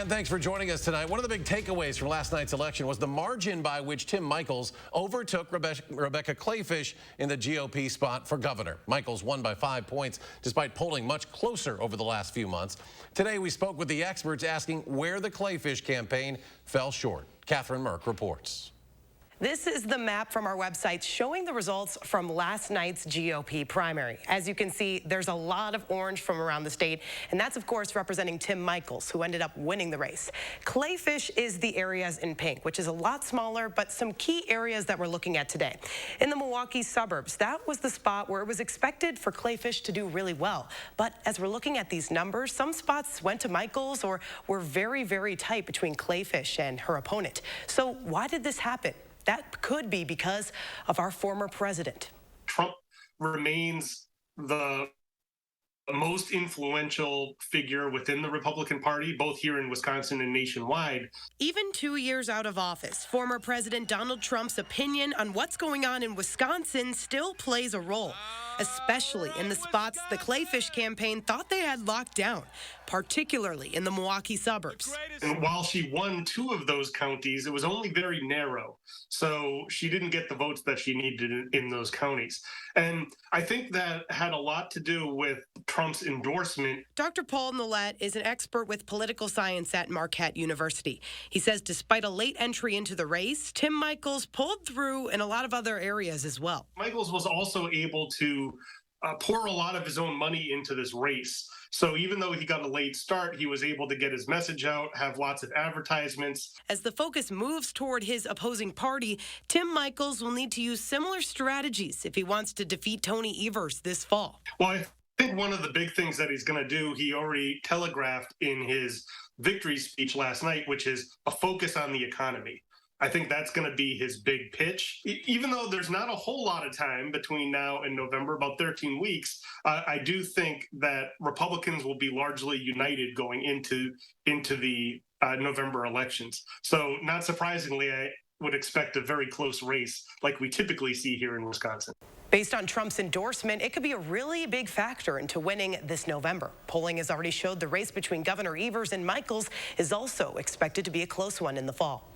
And thanks for joining us tonight. One of the big takeaways from last night's election was the margin by which Tim Michels overtook Rebecca Kleefisch in the GOP spot for governor. Michels won by 5 points despite polling much closer over the last few months. Today we spoke with the experts asking where the Kleefisch campaign fell short. Kathryn Merck reports. This is the map from our website showing the results from last night's GOP primary. As you can see, there's a lot of orange from around the state, and that's, of course, representing Tim Michels, who ended up winning the race. Kleefisch is the areas in pink, which is a lot smaller, but some key areas that we're looking at today. In the Milwaukee suburbs, that was the spot where it was expected for Kleefisch to do really well. But as we're looking at these numbers, some spots went to Michels or were very, very tight between Kleefisch and her opponent. So why did this happen? That could be because of our former president. Trump remains the most influential figure within the Republican Party, both here in Wisconsin and nationwide. Even 2 years out of office, former President Donald Trump's opinion on what's going on in Wisconsin still plays a role, especially in the spots the Kleefisch campaign thought they had locked down, particularly in the Milwaukee suburbs. And while she won 2 of those counties, it was only very narrow. So she didn't get the votes that she needed in those counties. And I think that had a lot to do with Trump's endorsement. Dr. Paul Nolet is an expert with political science at Marquette University. He says despite a late entry into the race, Tim Michels pulled through in a lot of other areas as well. Michels was also able to pour a lot of his own money into this race. So even though he got a late start, he was able to get his message out, have lots of advertisements. As the focus moves toward his opposing party, Tim Michels will need to use similar strategies if he wants to defeat Tony Evers this fall. Well, I think one of the big things that he's going to do, he already telegraphed in his victory speech last night, which is a focus on the economy. I think that's going to be his big pitch. Even though there's not a whole lot of time between now and November, about 13 weeks, I do think that Republicans will be largely united going into the November elections. So not surprisingly, I would expect a very close race like we typically see here in Wisconsin. Based on Trump's endorsement, it could be a really big factor into winning this November. Polling has already showed the race between Governor Evers and Michels is also expected to be a close one in the fall.